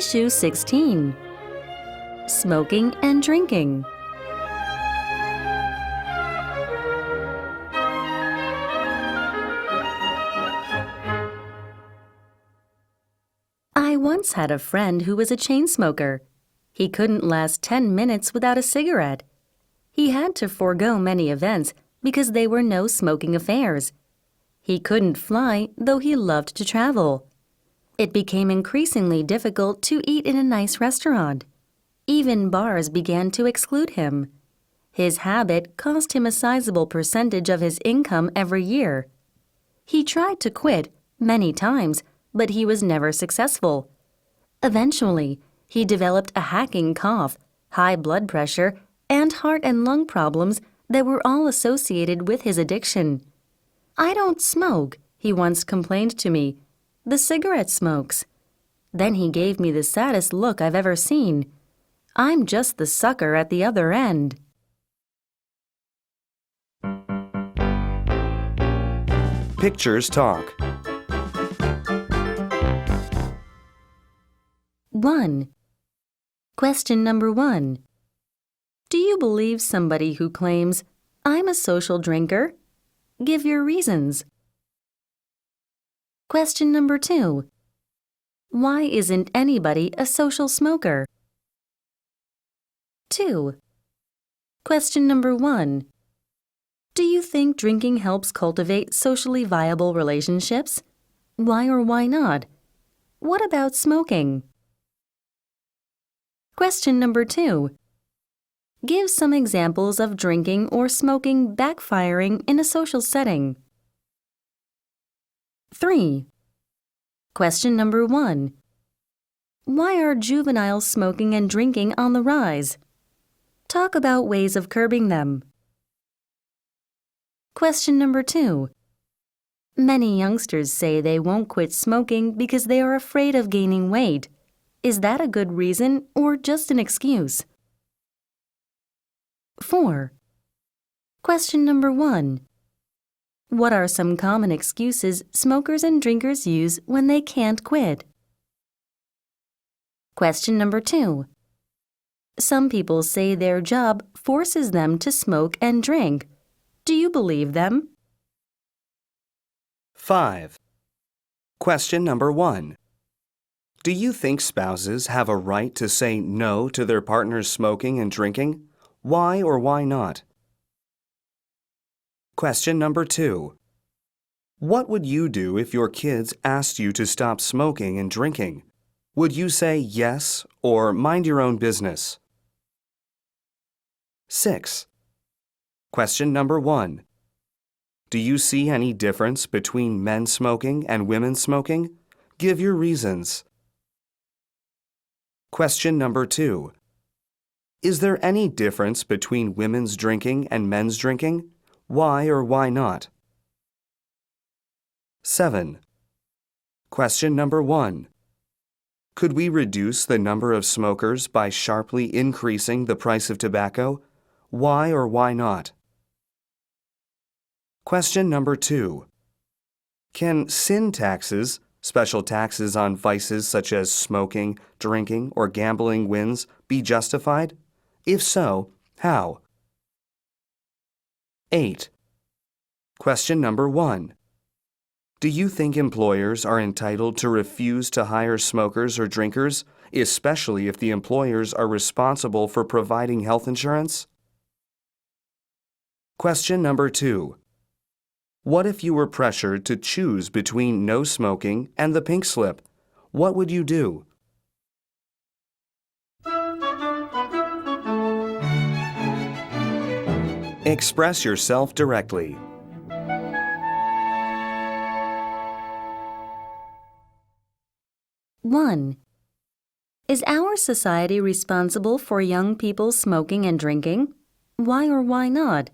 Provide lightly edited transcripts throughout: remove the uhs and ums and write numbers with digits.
Issue 16. Smoking and Drinking. I once had a friend who was a chain smoker. He couldn't last 10 minutes without a cigarette. He had to forego many events because they were no smoking affairs. He couldn't fly, though he loved to travel. It became increasingly difficult to eat in a nice restaurant. Even bars began to exclude him. His habit cost him a sizable percentage of his income every year. He tried to quit many times, but he was never successful. Eventually, he developed a hacking cough, high blood pressure, and heart and lung problems that were all associated with his addiction. "I don't smoke," he once complained to me. "The cigarette smokes." Then he gave me the saddest look I've ever seen. I'm just the sucker at the other end. Pictures talk. 1. Question number 1. Do you believe somebody who claims, "I'm a social drinker"? Give your reasons. Question number 2. Why isn't anybody a social smoker? 2. Question number 1. Do you think drinking helps cultivate socially viable relationships? Why or why not? What about smoking? Question number 2. Give some examples of drinking or smoking backfiring in a social setting. 3. Question number 1. Why are juveniles smoking and drinking on the rise? Talk about ways of curbing them. Question number 2. Many youngsters say they won't quit smoking because they are afraid of gaining weight. Is that a good reason or just an excuse? 4. Question number 1. What are some common excuses smokers and drinkers use when they can't quit? Question number 2. Some people say their job forces them to smoke and drink. Do you believe them? 5. Question number 1. Do you think spouses have a right to say no to their partner's smoking and drinking? Why or why not? Question number 2. What would you do if your kids asked you to stop smoking and drinking? Would you say yes or mind your own business? 6. Question number 1. Do you see any difference between men smoking and women smoking? Give your reasons. Question number 2. Is there any difference between women's drinking and men's drinking? Why or why not? 7. Question number 1. Could we reduce the number of smokers by sharply increasing the price of tobacco? Why or why not? Question number 2. Can sin taxes, special taxes on vices such as smoking, drinking, or gambling wins, be justified? If so, how? 8. Question number 1. Do you think employers are entitled to refuse to hire smokers or drinkers, especially if the employers are responsible for providing health insurance? Question number 2. What if you were pressured to choose between no smoking and the pink slip? What would you do? Express yourself directly. 1. Is our society responsible for young people smoking and drinking? Why or why not?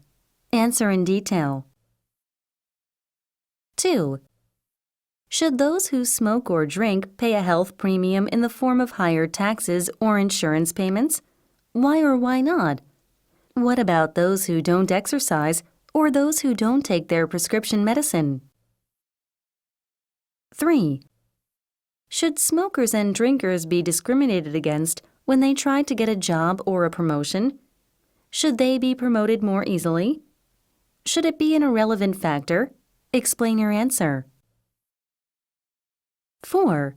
Answer in detail. 2. Should those who smoke or drink pay a health premium in the form of higher taxes or insurance payments? Why or why not? What about those who don't exercise or those who don't take their prescription medicine? 3. Should smokers and drinkers be discriminated against when they try to get a job or a promotion? Should they be promoted more easily? Should it be an irrelevant factor? Explain your answer. 4.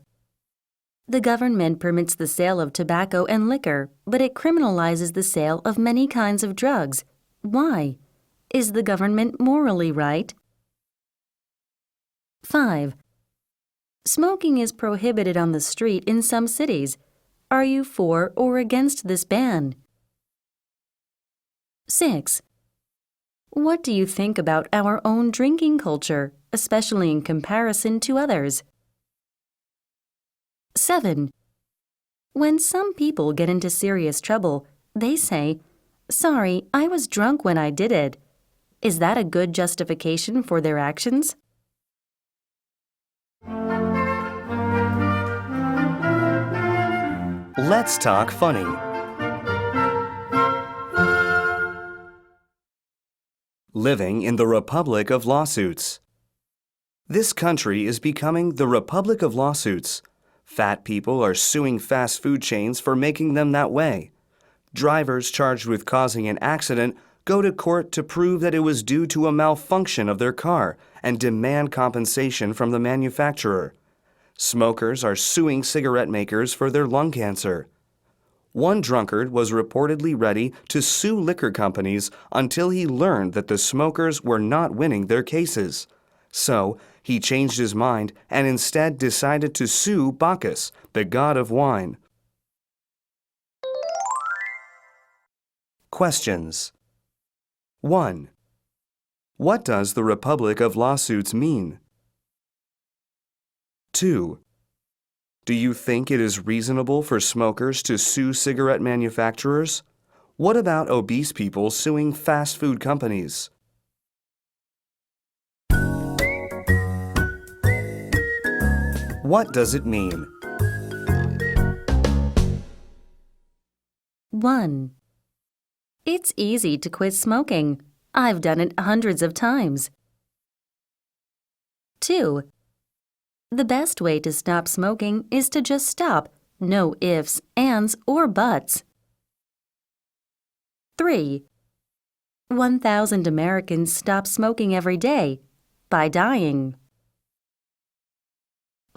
The government permits the sale of tobacco and liquor, but it criminalizes the sale of many kinds of drugs. Why? Is the government morally right? 5. Smoking is prohibited on the street in some cities. Are you for or against this ban? 6. What do you think about our own drinking culture, especially in comparison to others? 7. When some people get into serious trouble, they say, "Sorry, I was drunk when I did it." Is that a good justification for their actions? Let's talk funny. Living in the Republic of Lawsuits. This country is becoming the Republic of Lawsuits. Fat people are suing fast food chains for making them that way. Drivers charged with causing an accident go to court to prove that it was due to a malfunction of their car and demand compensation from the manufacturer. Smokers are suing cigarette makers for their lung cancer. One drunkard was reportedly ready to sue liquor companies until he learned that the smokers were not winning their cases. So, he changed his mind and instead decided to sue Bacchus, the god of wine. Questions. 1. What does the Republic of Lawsuits mean? 2. Do you think it is reasonable for smokers to sue cigarette manufacturers? What about obese people suing fast food companies? What does it mean? 1. It's easy to quit smoking. I've done it hundreds of times. 2. The best way to stop smoking is to just stop. No ifs, ands, or buts. 3. 1,000 Americans stop smoking every day by dying.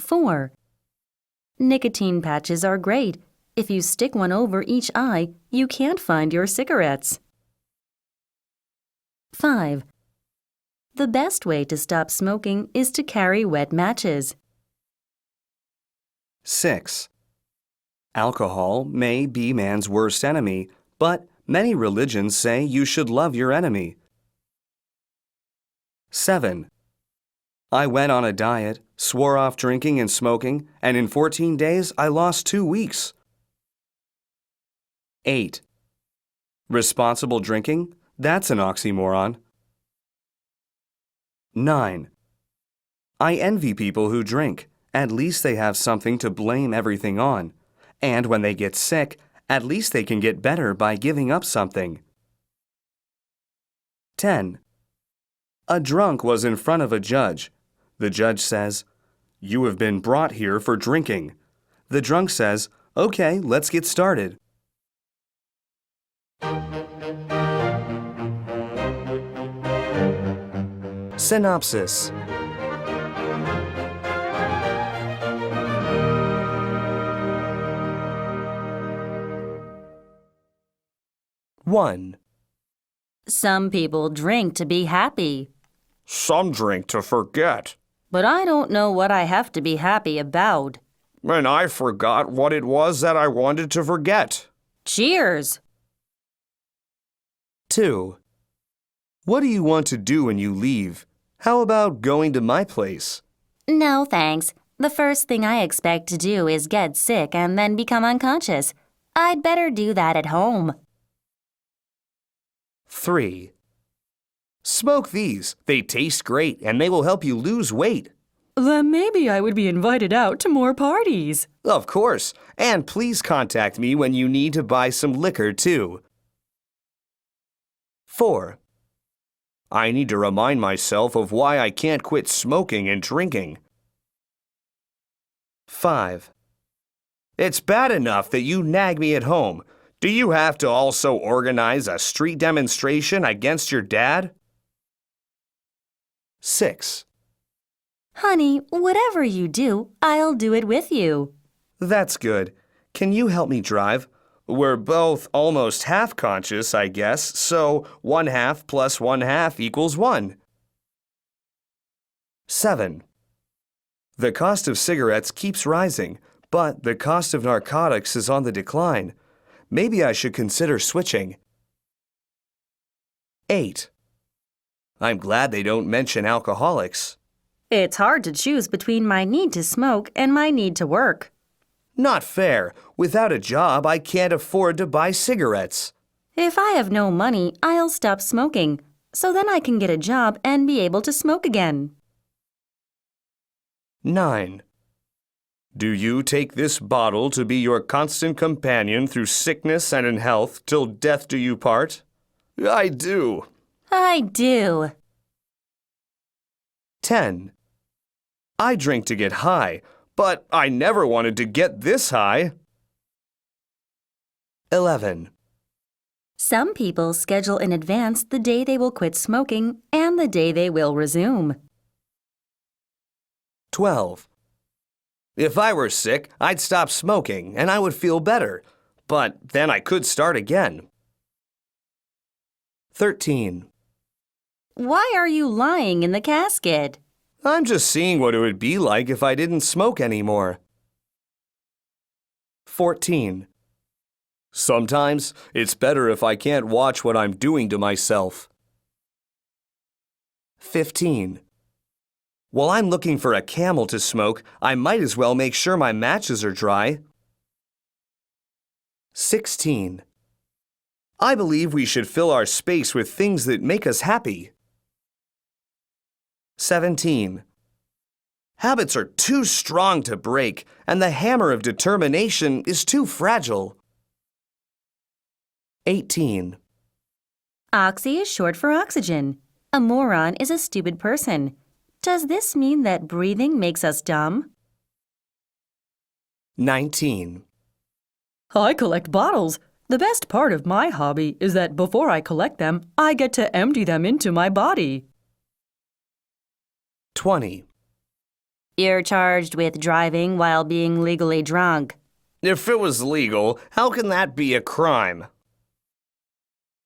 4. Nicotine patches are great. If you stick one over each eye, you can't find your cigarettes. 5. The best way to stop smoking is to carry wet matches. 6. Alcohol may be man's worst enemy, but many religions say you should love your enemy. 7. I went on a diet, swore off drinking and smoking, and in 14 days I lost 2 weeks. 8. Responsible drinking? That's an oxymoron. 9. I envy people who drink. At least they have something to blame everything on. And when they get sick, at least they can get better by giving up something. 10. A drunk was in front of a judge. The judge says, "You have been brought here for drinking." The drunk says, "Okay, let's get started." Synopsis. 1. Some people drink to be happy. Some drink to forget. But I don't know what I have to be happy about. And I forgot what it was that I wanted to forget. Cheers! 2. What do you want to do when you leave? How about going to my place? No, thanks. The first thing I expect to do is get sick and then become unconscious. I'd better do that at home. 3. Smoke these. They taste great and they will help you lose weight. Then maybe I would be invited out to more parties. Of course. And please contact me when you need to buy some liquor, too. 4. I need to remind myself of why I can't quit smoking and drinking. 5. It's bad enough that you nag me at home. Do you have to also organize a street demonstration against your dad? 6. Honey, whatever you do, I'll do it with you. That's good. Can you help me drive? We're both almost half-conscious, I guess, so 1/2 plus 1/2 equals 1. 7. The cost of cigarettes keeps rising, but the cost of narcotics is on the decline. Maybe I should consider switching. 8. I'm glad they don't mention alcoholics. It's hard to choose between my need to smoke and my need to work. Not fair. Without a job, I can't afford to buy cigarettes. If I have no money, I'll stop smoking, so then I can get a job and be able to smoke again. 9. Do you take this bottle to be your constant companion through sickness and in health till death do you part? I do. I do. 10. I drink to get high, but I never wanted to get this high. 11. Some people schedule in advance the day they will quit smoking and the day they will resume. 12. If I were sick, I'd stop smoking and I would feel better, but then I could start again. 13. Why are you lying in the casket? I'm just seeing what it would be like if I didn't smoke anymore. 14. Sometimes it's better if I can't watch what I'm doing to myself. 15. While I'm looking for a camel to smoke, I might as well make sure my matches are dry. 16. I believe we should fill our space with things that make us happy. 17. Habits are too strong to break, and the hammer of determination is too fragile. 18. Oxy is short for oxygen. A moron is a stupid person. Does this mean that breathing makes us dumb? 19. I collect bottles. The best part of my hobby is that before I collect them, I get to empty them into my body. 20. You're charged with driving while being legally drunk. If it was legal, how can that be a crime?